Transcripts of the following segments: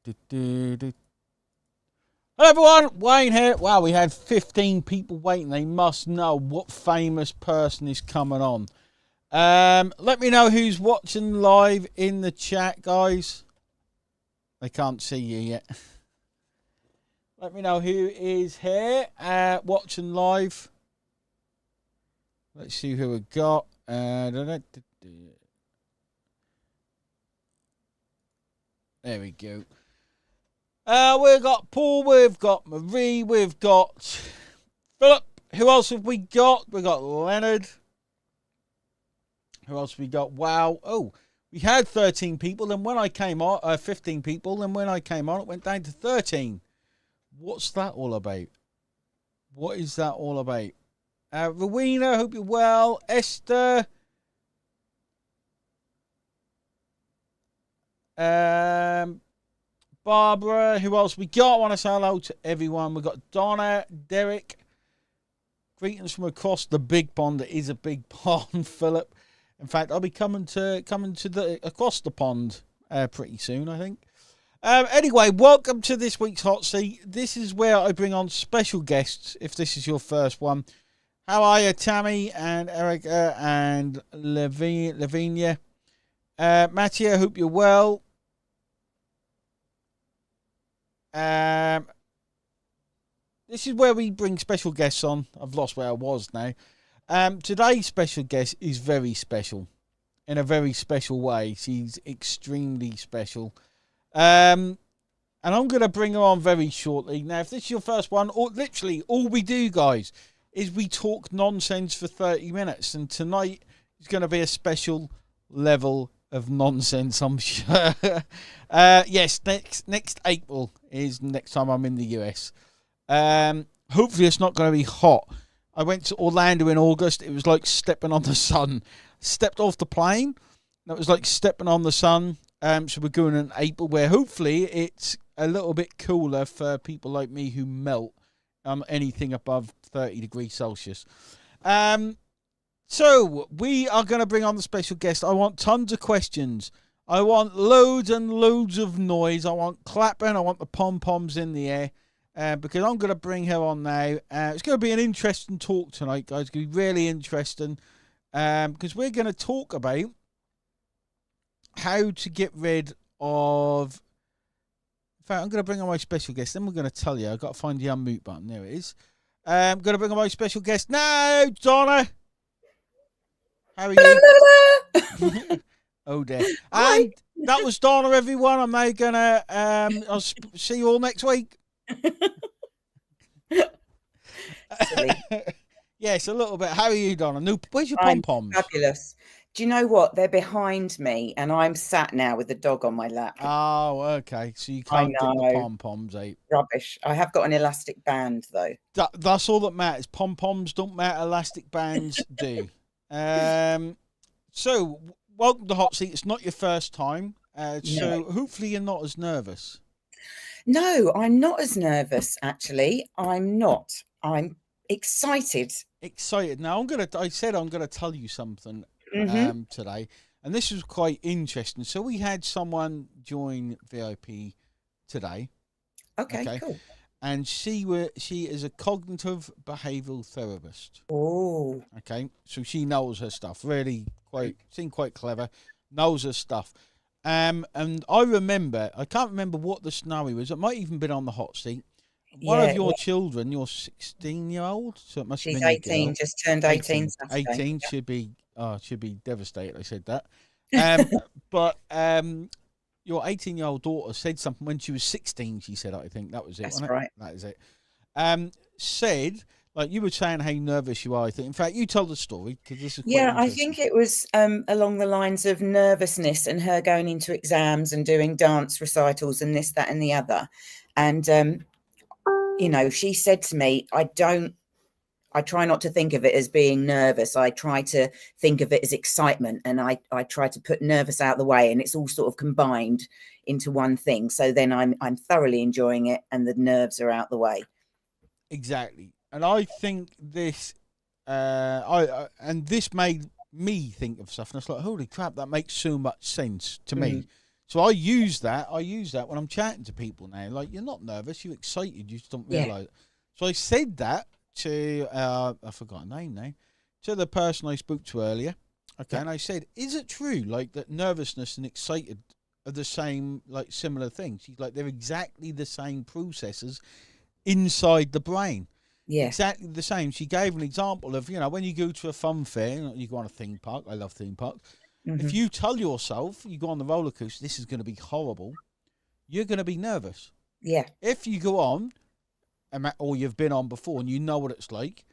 Hello everyone, Wayne here. Wow, we had 15 people waiting. They must know what famous person is coming on. Let me know who's watching live in the chat, guys. They can't see you yet. Let me know who is here watching live. Let's see who we got. There we go. We've got Paul, we've got Marie, we've got Philip. Who else have we got? We've got Leonard. Who else have we got? Wow. Oh, we had 13 people. Then when I came on, 15 people. Then when I came on, it went down to 13. What's that all about? What is that all about? Rowena, hope you're well. Esther. Barbara, who else we got? I want to say hello to everyone. We've got Donna, Derek. Greetings from across the big pond. It is a big pond, Philip. In fact, I'll be coming to the across the pond pretty soon, I think. Anyway, welcome to this week's Hot Seat. This is where I bring on special guests, if this is your first one. How are you, Tammy and Erica and Lavinia? Matty, I hope you're well. This is where we bring special guests on. I've lost where I was now. Today's special guest is very special, in a very special way. She's extremely special. And I'm going to bring her on very shortly. Now, if this is your first one, or literally all we do, guys, is we talk nonsense for 30 minutes. And tonight is going to be a special level of nonsense, I'm sure. Yes, next April is next time I'm in the US. Hopefully it's not going to be hot. I went to Orlando in August. It was like stepping on the sun. Stepped off the plane. That was like stepping on the sun. So we're going in April where hopefully it's a little bit cooler for people like me who melt anything above 30 degrees Celsius. So, we are going to bring on the special guest. I want tons of questions. I want loads and loads of noise. I want clapping. I want the pom-poms in the air. Because I'm going to bring her on now. It's going to be an interesting talk tonight, guys. It's going to be really interesting. Because we're going to talk about how to get rid of... In fact, I'm going to bring on my special guest. Then we're going to tell you. I've got to find the unmute button. There it is. I'm going to bring on my special guest now, Donna. How are you? Oh dear. And that was Donna, everyone. I'm now gonna I'll see you all next week. Yes, a little bit. How are you, Donna? No, where's your pom-poms? Fabulous. Do you know what? They're behind me and I'm sat now with the dog on my lap. Oh, okay. So you can't get the pom-poms out. Rubbish. I have got an elastic band though. That's all that matters. Pom-poms don't matter, elastic bands do. So welcome to Hot Seat. It's not your first time, so hopefully you're not as nervous. No, I'm not as nervous. Actually, I'm not. I'm excited. Now I said I'm gonna tell you something today, and this was quite interesting. So we had someone join VIP today. Okay, cool. And she is a cognitive behavioural therapist. Oh. Okay, so she knows her stuff. Really seemed quite clever. Knows her stuff. And I can't remember what the scenario was. It might even been on the Hot Seat. One of your children, your 16-year-old, so it must have been 18, girl. Just turned 18. 18 should be devastated. I said that. But your 18-year-old daughter said something when she was 16, she said, I think that was it. That's right. That is it. Said, like you were saying how nervous you are, I think. In fact, you tell the story because this is quite I think it was along the lines of nervousness and her going into exams and doing dance recitals and this, that and the other. And, she said to me, I try not to think of it as being nervous. I try to think of it as excitement, and I try to put nervous out of the way, and it's all sort of combined into one thing. So then I'm thoroughly enjoying it, and the nerves are out the way. Exactly, and I think this, this made me think of stuff, and it's like, holy crap, that makes so much sense to me. So I use that when I'm chatting to people now. Like, you're not nervous, you're excited, you just don't Yeah. realise it. So I said that to I forgot her name now, to the person I spoke to earlier. Okay, Yeah. and I said, is it true, like, that nervousness and excited are the same, like, similar things? She's like, they're exactly the same processes inside the brain. Yeah. Exactly the same. She gave an example of, when you go to a fun fair, you go on a theme park. I love theme parks. If Mhm. you tell yourself, you go on the roller coaster, this is going to be horrible, you're going to be nervous. Yeah. If you go on, or you've been on before and you know what it's like,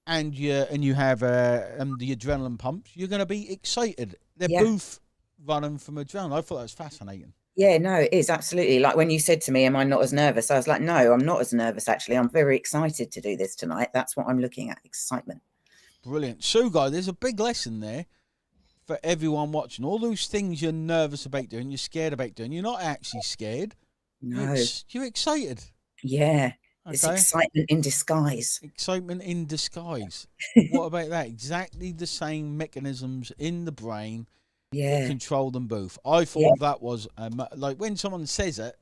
and you have the adrenaline pumps, you're going to be excited. They're Yeah. both running from adrenaline. I thought that was fascinating. Yeah, no, it is absolutely. Like when you said to me, am I not as nervous? I was like, no, I'm not as nervous, actually. I'm very excited to do this tonight. That's what I'm looking at, excitement. Brilliant. So, guys, there's a big lesson there for everyone watching. All those things you're nervous about doing, you're scared about doing, you're not actually scared. No. You're excited. Yeah. It's Okay. excitement in disguise. Excitement in disguise. What about that? Exactly the same mechanisms in the brain that Yeah. control them both. I thought that was like, when someone says it,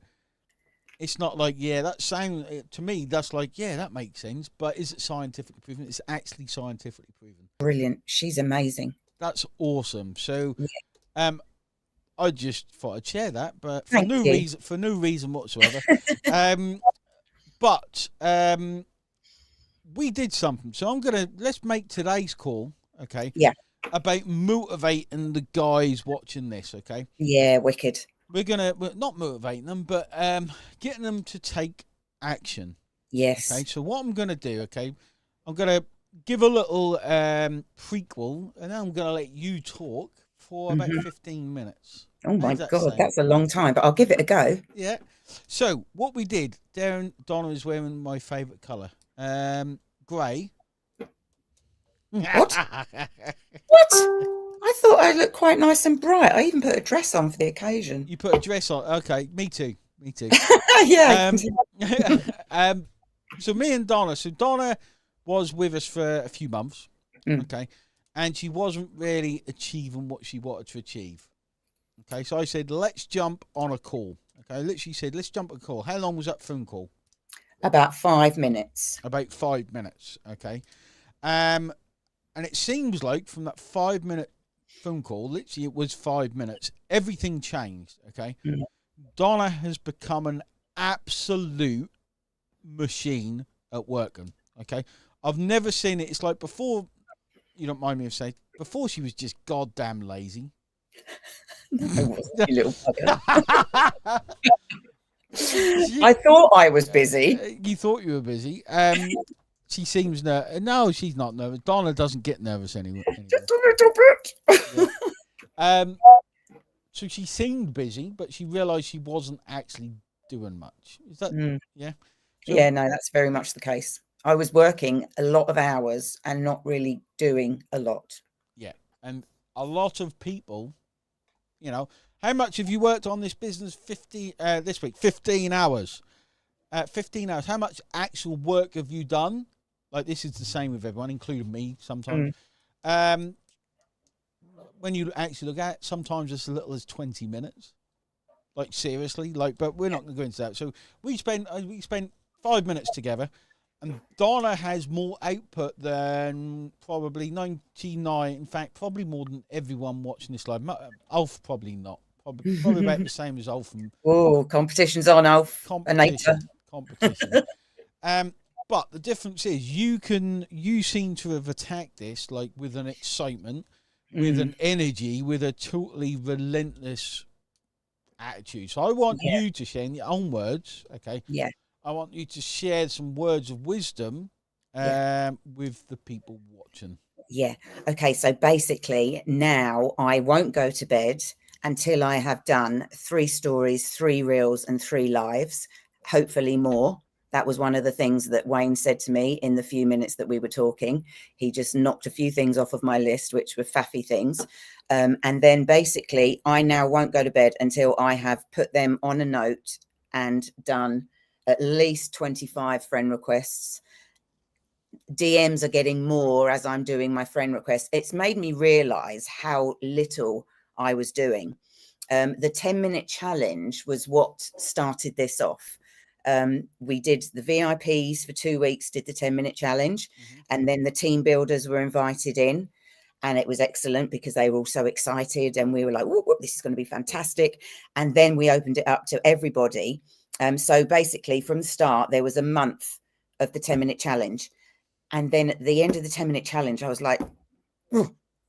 it's not like, that sounds, to me, that's like, that makes sense. But is it scientifically proven? It's actually scientifically proven. Brilliant. She's amazing. That's awesome. So, Yeah. I just thought I'd share that, but Thank you. for no reason whatsoever. But we did something. So let's make today's call, okay? Yeah. About motivating the guys watching this, okay? Yeah, wicked. We're not motivating them, but getting them to take action. Yes. Okay, so what I'm gonna do, okay, I'm gonna give a little prequel, and then I'm gonna let you talk for about 15 minutes. Oh my How's that God, sound? that's a long time, but I'll give it a go. Yeah. So what we did, Donna is wearing my favourite colour, grey. What? What? I thought I looked quite nice and bright. I even put a dress on for the occasion. You put a dress on. Okay, me too. Yeah. So me and Donna. So Donna was with us for a few months. Okay, and she wasn't really achieving what she wanted to achieve. Okay, so I said, let's jump on a call. Okay, I literally said, let's jump on a call. How long was that phone call? About 5 minutes. About 5 minutes. Okay. And it seems like from that 5 minute phone call, literally it was 5 minutes, everything changed. Okay. Donna has become an absolute machine at working. Okay. I've never seen it. It's like before, you don't mind me of saying, before she was just goddamn lazy. I wasn't, you little bugger. I thought I was busy. You thought you were busy. She seems no, she's not nervous. Donna doesn't get nervous anymore. Just a little bit. Yeah. So she seemed busy, but she realised she wasn't actually doing much. Is that yeah? So, yeah, no, that's very much the case. I was working a lot of hours and not really doing a lot. Yeah, and a lot of people, how much have you worked on this business? This week, 15 hours. 15 hours. How much actual work have you done? Like, this is the same with everyone, including me sometimes. When you actually look at it, sometimes as little as 20 minutes. Like, seriously. But we're not going to go into that. So we spent 5 minutes together, and Donna has more output than probably 99. In fact, probably more than everyone watching this live. Alf probably not. Probably about the same as Alf. Oh, competition's on, Alf. Competition. But the difference is you seem to have attacked this like with an excitement, with an energy, with a totally relentless attitude. So I want you to share in your own words, okay? Yeah. I want you to share some words of wisdom with the people watching. Yeah. Okay. So basically now I won't go to bed until I have done 3 stories, 3 reels and 3 lives, hopefully more. That was one of the things that Wayne said to me in the few minutes that we were talking. He just knocked a few things off of my list, which were faffy things. And then basically I now won't go to bed until I have put them on a note and done at least 25 friend requests. DMs are getting more as I'm doing my friend requests. It's made me realize how little I was doing. The 10-minute challenge was what started this off. We did the VIPs for 2 weeks, did the 10-minute challenge, and then the team builders were invited in. And it was excellent because they were all so excited, and we were like, whoop, whoop, this is going to be fantastic. And then we opened it up to everybody. So basically, from the start, there was a month of the 10-minute challenge. And then at the end of the 10-minute challenge, I was like,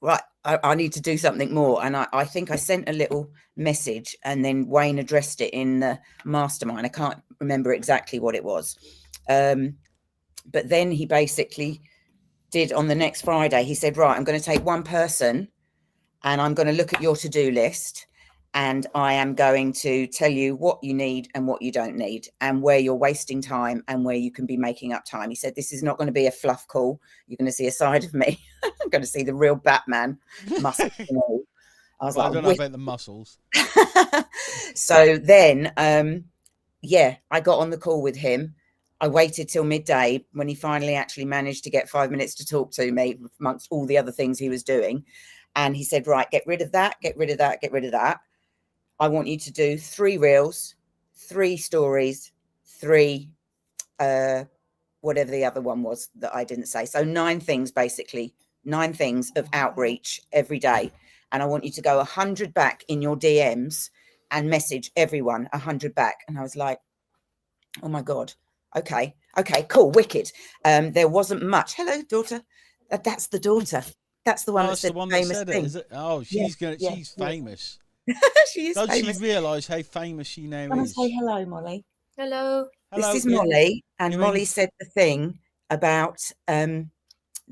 right, I need to do something more. And I think I sent a little message, and then Wayne addressed it in the mastermind. I can't remember exactly what it was. But then he basically did on the next Friday, he said, right, I'm going to take one person and I'm going to look at your to-do list, and I am going to tell you what you need and what you don't need, and where you're wasting time and where you can be making up time. He said, this is not going to be a fluff call. You're going to see a side of me. I'm going to see the real Batman muscles and all. I was like, I don't know about the muscles. So then, I got on the call with him. I waited till midday when he finally actually managed to get 5 minutes to talk to me amongst all the other things he was doing. And he said, right, get rid of that, get rid of that, get rid of that. I want you to do 3 reels, 3 stories, 3, whatever the other one was that I didn't say. So 9 things, basically, 9 things of outreach every day. And I want you to go 100 back in your DMs and message everyone 100 back. And I was like, oh my God. Okay, cool, wicked. There wasn't much. Hello, daughter. That's the daughter. That's the one that said the famous thing. Is it? Oh, she's she's famous. She is Does famous. she realise how famous she now is? Say hello, Molly. Hello. This is Molly, and Molly said the thing about the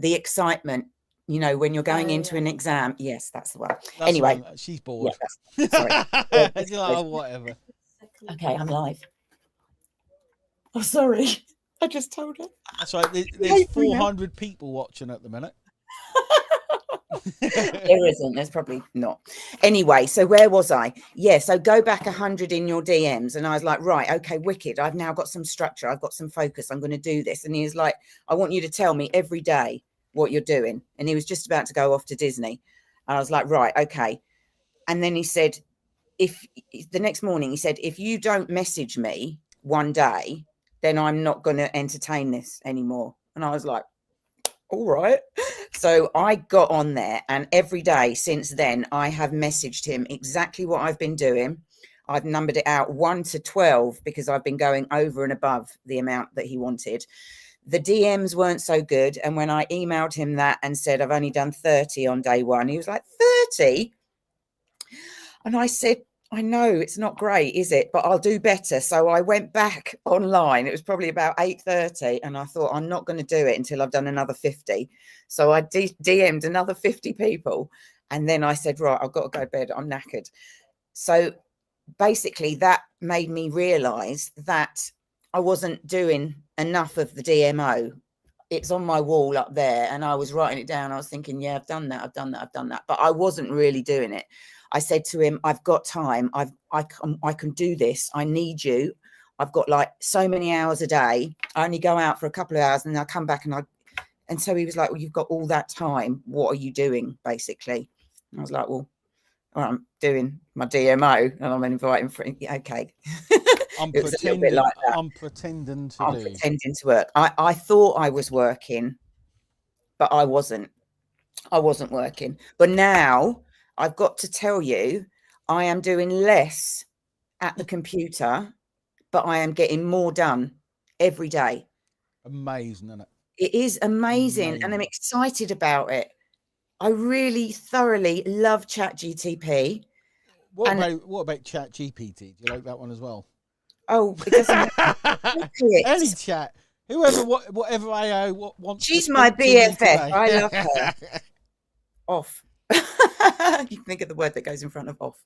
excitement. You know, when you're going into an exam. Yes, that's the one. That's anyway, the one. She's bored. Yeah, sorry. You're like, oh, whatever. Okay, I'm live. Oh, sorry. I just told her. That's right. There's 400 people watching at the minute. There isn't. There's probably not. Anyway, so where was I? Yeah, so go back 100 in your DMs. And I was like, right, okay, wicked. I've now got some structure. I've got some focus. I'm going to do this. And he was like, I want you to tell me every day what you're doing. And he was just about to go off to Disney. And I was like, right, okay. And then he said, if the next morning, he said, if you don't message me one day, then I'm not going to entertain this anymore. And I was like, all right. So I got on there, and every day since then, I have messaged him exactly what I've been doing. I've numbered it out 1 to 12 because I've been going over and above the amount that he wanted. The DMs weren't so good. And when I emailed him that and said, I've only done 30 on day 1, he was like, 30? And I said, I know it's not great, is it? But I'll do better. So I went back online. It was probably about 8:30. And I thought, I'm not going to do it until I've done another 50. So I DM'd another 50 people. And then I said, right, I've got to go to bed. I'm knackered. So basically that made me realize that I wasn't doing enough of the DMO. It's on my wall up there. And I was writing it down. I was thinking, yeah, I've done that. I've done that. I've done that. But I wasn't really doing it. I said to him, I've got time. I can do this. I need you. I've got like so many hours a day. I only go out for a couple of hours and then I come back and so he was like, well, you've got all that time. What are you doing, basically? And I was like, well, I'm doing my DMO and I'm inviting for okay. I'm pretending like that. I'm pretending to work. I thought I was working, but I wasn't. I wasn't working. But now I've got to tell you, I am doing less at the computer, but I am getting more done every day. Amazing, isn't it? It is amazing. And I'm excited about it. I really thoroughly love ChatGPT. What about ChatGPT? Do you like that one as well? Oh, it doesn't any chat. Whatever AI wants. She's my BFF. I love her. Off. You can think of the word that goes in front of off.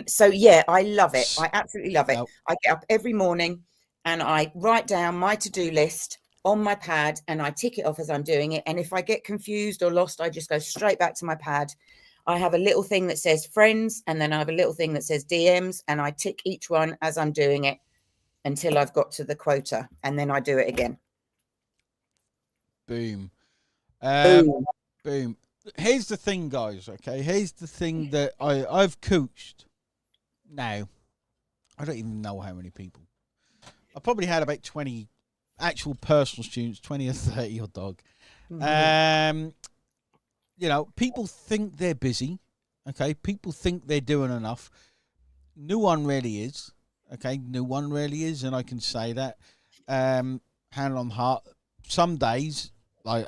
So yeah, I love it. I absolutely love it. Nope. I get up every morning and I write down my to-do list on my pad and I tick it off as I'm doing it. And if I get confused or lost, I just go straight back to my pad. I have a little thing that says friends, and then I have a little thing that says DMs, and I tick each one as I'm doing it until I've got to the quota, and then I do it again. Boom. Boom. Here's the thing, guys, okay? Here's the thing that I've coached now, I don't even know how many people. I probably had about 20 actual personal students, 20 or 30 odd dog. You know, people think they're busy. Okay, people think they're doing enough. No one really is. Okay, no one really is, and I can say that. Hand on heart. Some days, like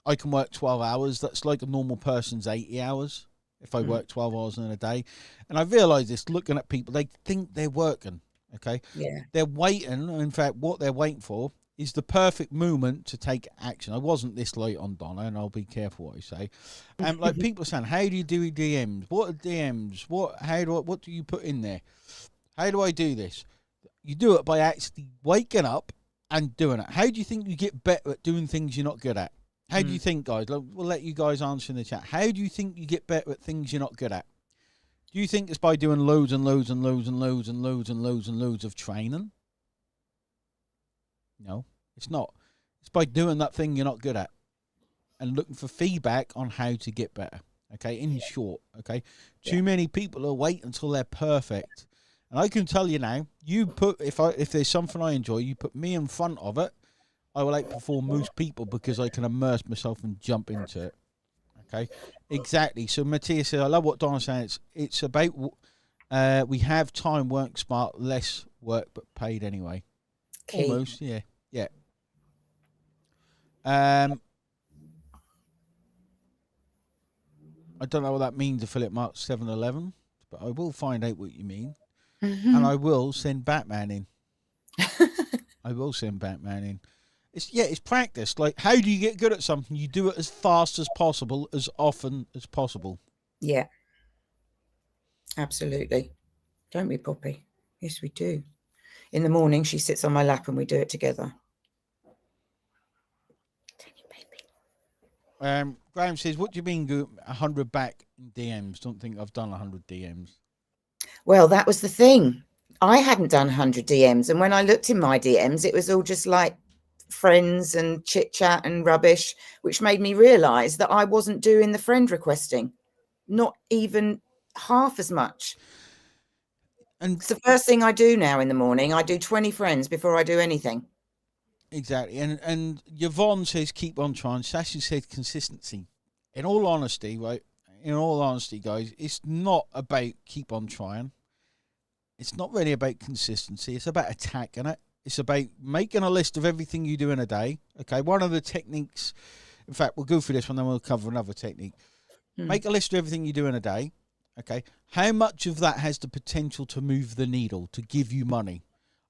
I can work 12 hours. That's like a normal person's 80 hours. If I work 12 hours in a day, and I realise this looking at people, they think they're working. Okay, Yeah, they're waiting. In fact, what they're waiting for is the perfect moment to take action. I wasn't this late on Donna, and I'll be careful what I say. Like people are saying, how do you do DMs? What are DMs? What do you put in there? How do I do this? You do it by actually waking up and doing it. How do you think you get better at doing things you're not good at? How do you think, guys? We'll let you guys answer in the chat. How do you think you get better at things you're not good at? Do you think it's by doing loads and loads and loads and loads and loads and loads and loads of training? No, it's not. It's by doing that thing you're not good at and looking for feedback on how to get better. Okay, in short, okay? Too many people will wait until they're perfect. And I can tell you now, if there's something I enjoy, you put me in front of it, I will outperform most people because I can immerse myself and jump into it. Okay, exactly. So Matthias said, I love what Donna's saying. It's about we have time, work smart, less work but paid anyway. key. Almost, yeah. I don't know what that means if Philip Marks 7-Eleven, but I will find out what you mean. And I will send Batman in. It's practice. Like, how do you get good at something? You do it as fast as possible, as often as possible. Yeah, absolutely. Don't we, Poppy? Yes, we do. In the morning, she sits on my lap and we do it together. Graham says, what do you mean 100 back in DMs? Don't think I've done 100 DMs. Well, that was the thing. I hadn't done 100 DMs. And when I looked in my DMs, it was all just like friends and chit chat and rubbish, which made me realise that I wasn't doing the friend requesting, not even half as much. And it's the first thing I do now in the morning. I do 20 friends before I do anything. Exactly. And Yvonne says, keep on trying. Sashi said consistency. In all honesty, right? In all honesty, guys, it's not about keep on trying. It's not really about consistency. It's about attacking it. It's about making a list of everything you do in a day. Okay, one of the techniques, in fact, we'll go through this one, then we'll cover another technique. Make a list of everything you do in a day. Okay, how much of that has the potential to move the needle, to give you money?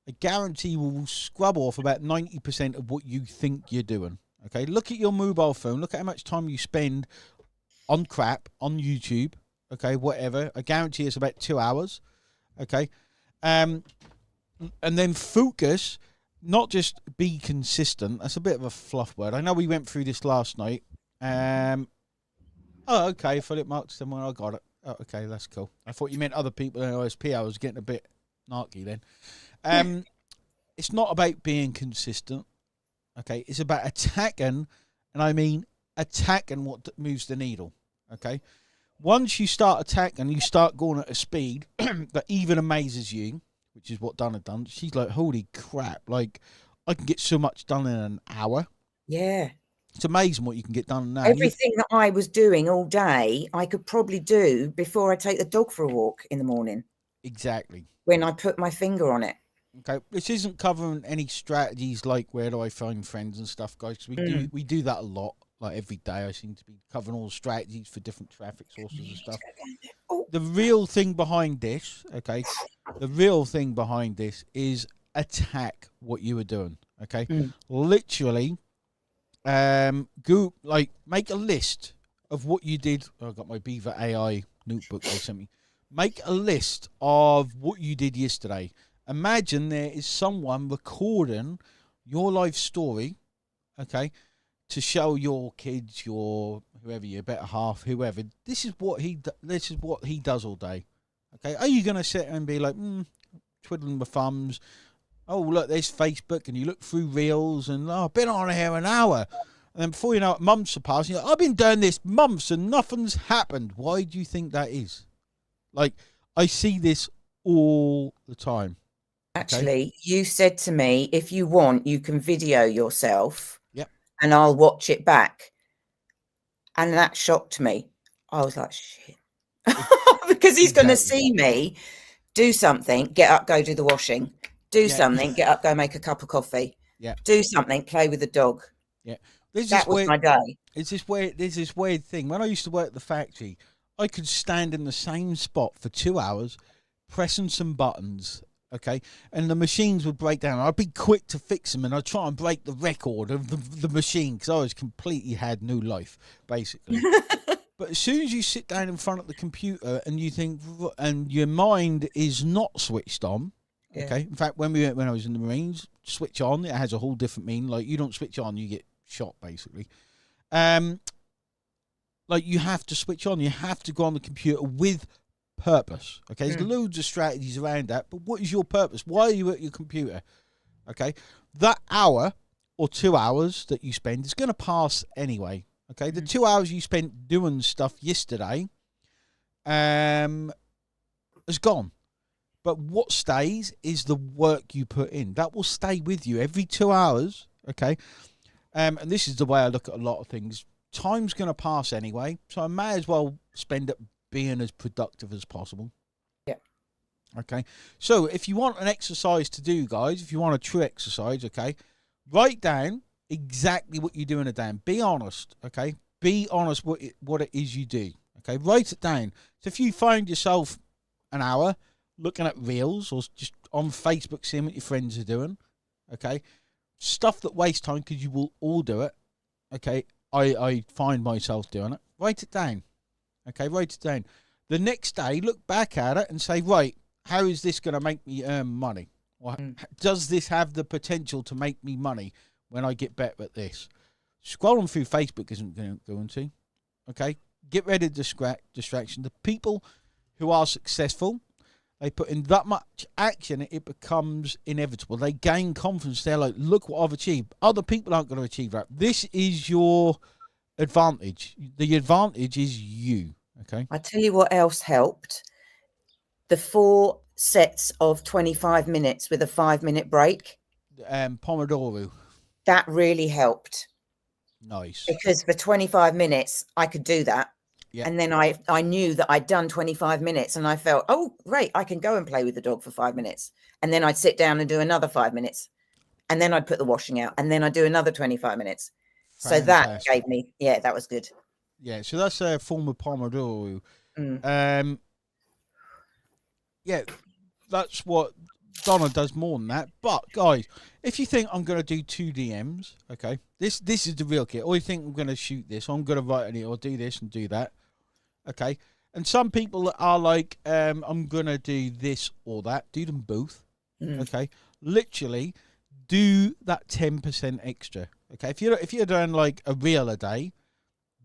I guarantee we'll scrub off about 90% of what you think you're doing. Okay, look at your mobile phone. Look at how much time you spend on crap, on YouTube. Okay, whatever. I guarantee it's about 2 hours. Okay, and then focus, not just be consistent. That's a bit of a fluff word. I know we went through this last night. Oh, okay, Philip Marks, then I got it. Oh, okay, that's cool. I thought you meant other people in OSP. I was getting a bit narky then. It's not about being consistent. Okay, it's about attacking, and I mean attacking what moves the needle. Okay, once you start attacking, you start going at a speed that even amazes you, which is what Donna done. She's like, holy crap, like I can get so much done in an hour. Yeah. It's amazing what you can get done now. Everything that I was doing all day, I could probably do before I take the dog for a walk in the morning. Exactly. When I put my finger on it. Okay, this isn't covering any strategies like where do I find friends and stuff, guys. Cause we do that a lot. Like every day, I seem to be covering all strategies for different traffic sources and stuff. The real thing behind this, okay, the real thing behind this is attack what you were doing. Okay, literally, go like make a list of what you did. Oh, I got my Beaver AI notebook they sent me. Make a list of what you did yesterday. Imagine there is someone recording your life story, okay, to show your kids, your whoever, your better half, whoever. This is what he does all day. Okay, are you gonna sit and be like, twiddling my thumbs? Oh, look, there's Facebook, and you look through reels, and I've been on here an hour, and then before you know it, months are passing. You're like, I've been doing this months and nothing's happened. Why do you think that is? Like, I see this all the time. Actually, you said to me, if you want, you can video yourself. Yep. And I'll watch it back. And that shocked me. I was like, shit. Because he's going to see me do something, get up, go do the washing, do something, get up, go make a cup of coffee, do something, play with the dog. Yeah. That was my day. There's this weird thing. When I used to work at the factory, I could stand in the same spot for 2 hours, pressing some buttons, okay, and the machines would break down. I'd be quick to fix them, and I'd try and break the record of the machine because I was completely had new life, basically. But as soon as you sit down in front of the computer and you think, and your mind is not switched on, okay. In fact, when I was in the Marines, switch on, it has a whole different meaning. Like, you don't switch on, you get shot, basically. Like, you have to switch on. You have to go on the computer with purpose. Okay, there's loads of strategies around that, but what is your purpose? Why are you at your computer? Okay, that hour or 2 hours that you spend is going to pass anyway. Okay, the 2 hours you spent doing stuff yesterday has gone. But what stays is the work you put in. That will stay with you every 2 hours, okay? And this is the way I look at a lot of things. Time's going to pass anyway, so I may as well spend it being as productive as possible. Yeah. Okay, so if you want an exercise to do, guys, if you want a true exercise, okay, write down exactly what you do in a day and be honest, okay? Be honest what it is you do, okay? Write it down. So if you find yourself an hour looking at reels or just on Facebook seeing what your friends are doing, okay? Stuff that wastes time, because you will all do it, okay? I find myself doing it. Write it down, okay? Write it down. The next day, look back at it and say, right, how is this going to make me earn money? Or does this have the potential to make me money when I get better at this? Scrolling through Facebook isn't going to, okay? Get rid of distraction. The people who are successful, they put in that much action, it becomes inevitable. They gain confidence. They're like, look what I've achieved. Other people aren't going to achieve that. This is your advantage. The advantage is you, okay? I tell you what else helped. The 4 sets of 25 minutes with a 5-minute break. Pomodoro. That really helped. Nice. Because for 25 minutes, I could do that. Yeah. And then I knew that I'd done 25 minutes and I felt, oh, great, I can go and play with the dog for 5 minutes. And then I'd sit down and do another 5 minutes. And then I'd put the washing out. And then I'd do another 25 minutes. Fantastic. So that gave me, that was good. Yeah, so that's a form of Pomodoro. Yeah, that's what Donna does more than that. But guys, if you think I'm going to do 2 DMs, okay, this is the real kit. Or you think I'm going to shoot this, or I'm going to write it, or do this and do that, okay. And some people are like, I'm going to do this or that. Do them both, okay. Literally, do that 10% extra, okay. If you're doing like a reel a day,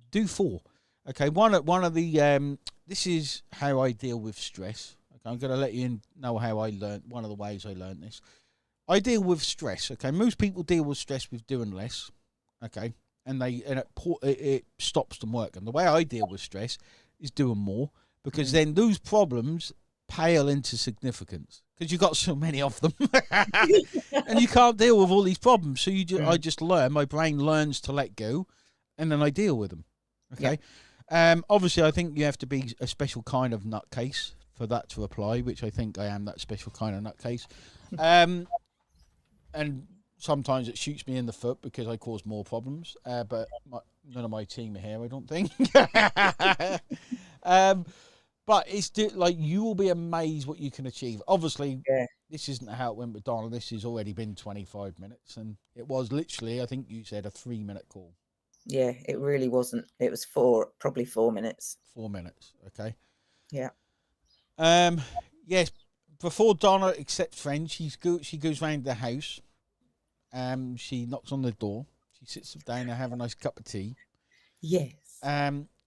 do 4, okay. One of the this is how I deal with stress. I'm going to let you know how I learned, one of the ways I learned this. I deal with stress, okay? Most people deal with stress with doing less, okay? And it stops them working. The way I deal with stress is doing more, because then those problems pale into significance because you've got so many of them. And you can't deal with all these problems. So I just learn, my brain learns to let go, and then I deal with them, okay? Obviously, I think you have to be a special kind of nutcase for that to apply, which I think I am that special kind of nutcase. And sometimes it shoots me in the foot because I cause more problems. But none of my team are here, I don't think. But it's like, you will be amazed what you can achieve. Obviously, this isn't how it went with Donna. This has already been 25 minutes, and it was literally, I think you said, a 3-minute call. Yeah, it really wasn't. It was probably 4 minutes. 4 minutes, okay. Yeah. Yes, before Donna accepts friends, she goes round the house. She knocks on the door. She sits down and have a nice cup of tea. Yes.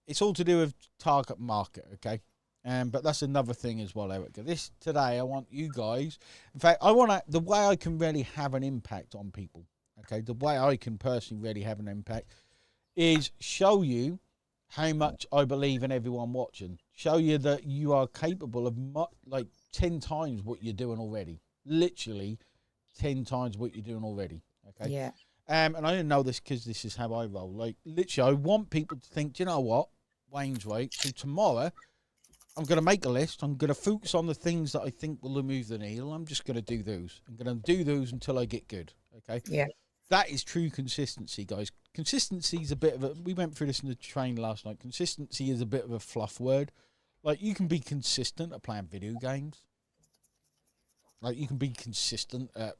It's all to do with target market, okay? But that's another thing as well, Erica. Today, I want you guys. In fact, the way I can really have an impact on people, okay? The way I can personally really have an impact is show you how much I believe in everyone watching. Show you that you are capable of 10 times what you're doing already. Literally 10 times what you're doing already. Okay. Yeah. And I didn't know this because this is how I roll. Like, literally, I want people to think, do you know what? Wayne's right. So tomorrow, I'm going to make a list. I'm going to focus on the things that I think will move the needle. I'm just going to do those. I'm going to do those until I get good. Okay. Yeah. That is true consistency, guys. Consistency is a bit of a, we went through this in the train last night. Consistency is a bit of a fluff word. Like, you can be consistent at playing video games. Like, you can be consistent at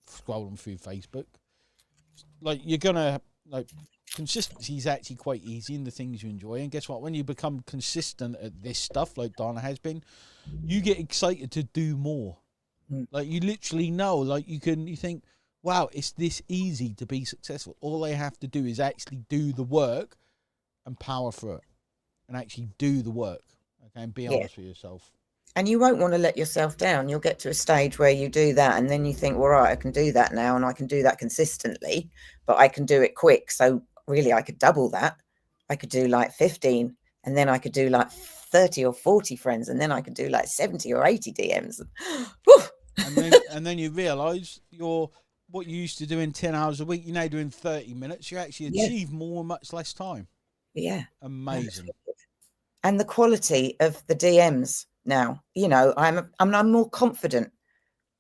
scrolling through Facebook. Like, you're going to, like, consistency is actually quite easy in the things you enjoy. And guess what? When you become consistent at this stuff, like Donna has been, you get excited to do more. Like, you literally know, like, you think, wow, it's this easy to be successful. All they have to do is actually do the work and power through it and actually do the work. Okay. And be honest with yourself. And you won't want to let yourself down. You'll get to a stage where you do that and then you think, well, right, I can do that now and I can do that consistently, but I can do it quick. So really I could double that. I could do like 15 and then I could do like 30 or 40 friends and then I could do like 70 or 80 DMs. And then you realise what you used to do in 10 hours a week, you're now doing 30 minutes. You actually achieve more in much less time. Yeah. Amazing. And the quality of the DMs now, you know, I'm more confident.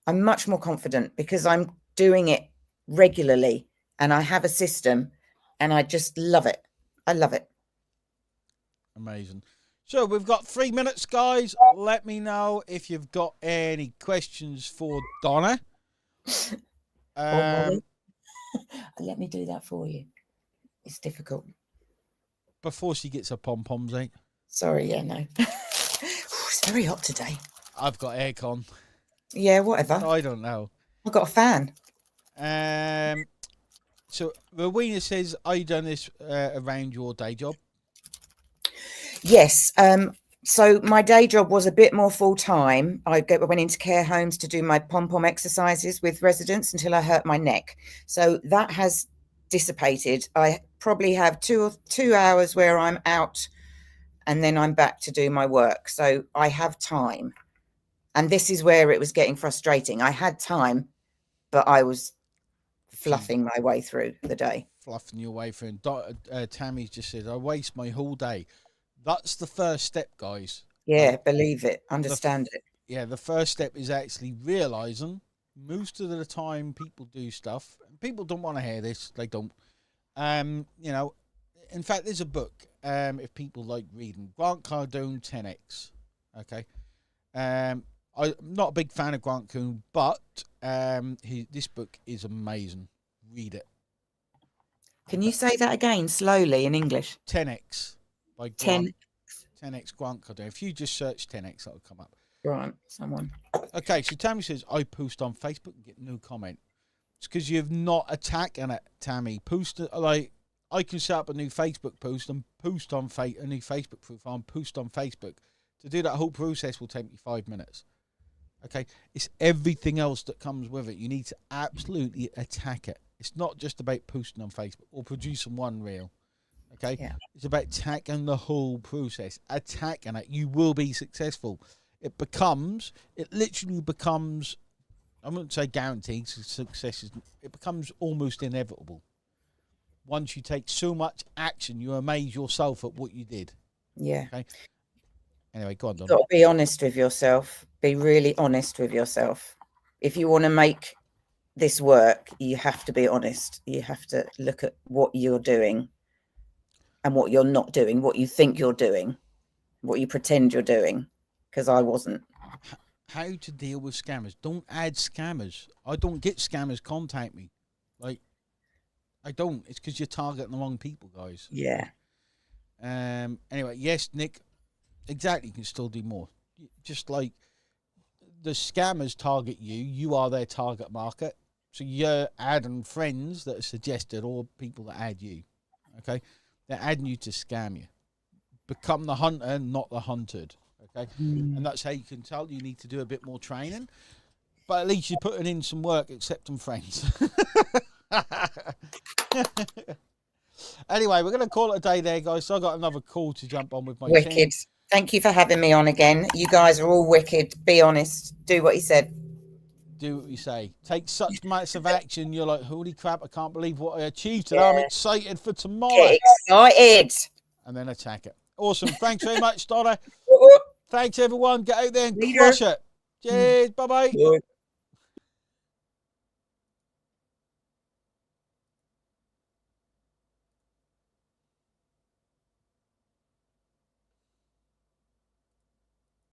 I'm much more confident because I'm doing it regularly and I have a system and I just love it. I love it. Amazing. So we've got 3 minutes, guys. Let me know if you've got any questions for Donna. Let me do that for you. It's difficult. Before she gets her pom-poms, eh? Sorry, yeah, no. It's very hot today. I've got aircon. Yeah, whatever. I don't know. I've got a fan. So Rowena says, are you done this around your day job? Yes. So my day job was a bit more full time. I went into care homes to do my pom-pom exercises with residents until I hurt my neck. So that has dissipated. I probably have 2 hours where I'm out and then I'm back to do my work. So I have time. And this is where it was getting frustrating. I had time, but I was fluffing my way through the day. Fluffing your way through. And Tammy just said, I waste my whole day. That's the first step, guys. Yeah, believe it. Understand it. Yeah, the first step is actually realising most of the time people do stuff. People don't want to hear this. They don't. You know, in fact, there's a book, if people like reading, Grant Cardone 10X. Okay. I'm not a big fan of Grant Cardone, but this book is amazing. Read it. Can you say that again slowly in English? 10X by Grant. 10X Grant Cardone. If you just search 10X, that'll come up. Right, someone. Okay, so Tammy says, I post on Facebook and get no comment. It's because you've not attacking it, Tammy. Post like, I can set up a new Facebook post and post on a new Facebook profile and post on Facebook. To do that whole process will take me 5 minutes. Okay, it's everything else that comes with it. You need to absolutely attack it. It's not just about posting on Facebook or producing one reel. Okay, It's about attacking the whole process. Attacking it, you will be successful. It literally becomes, I wouldn't say guaranteed success. It becomes almost inevitable. Once you take so much action, you amaze yourself at what you did. Yeah. Okay. Anyway, go on, Don. You've got to be honest with yourself. Be really honest with yourself. If you want to make this work, you have to be honest. You have to look at what you're doing and what you're not doing, what you think you're doing, what you pretend you're doing, because I wasn't. How to deal with scammers. Don't add scammers. I don't get scammers contact me. Like, I don't. It's because you're targeting the wrong people, guys. Yeah. Anyway, yes, Nick, exactly. You can still do more. Just like the scammers target you, you are their target market. So you're adding friends that are suggested or people that add you. Okay? They're adding you to scam you. Become the hunter, not the hunted. Okay? And that's how you can tell you need to do a bit more training. But at least you're putting in some work accepting friends. Anyway, we're going to call it a day there, guys. So I got another call to jump on with my team. Thank you for having me on again. You guys are all wicked. Be honest. Do what he said. Do what we say. Take such massive action. You're like, holy crap, I can't believe what I achieved today. I'm excited for tomorrow. Get excited. And then attack it. Awesome. Thanks very much, Donna. Thanks, everyone. Get out there and crush it. Cheers. Bye-bye.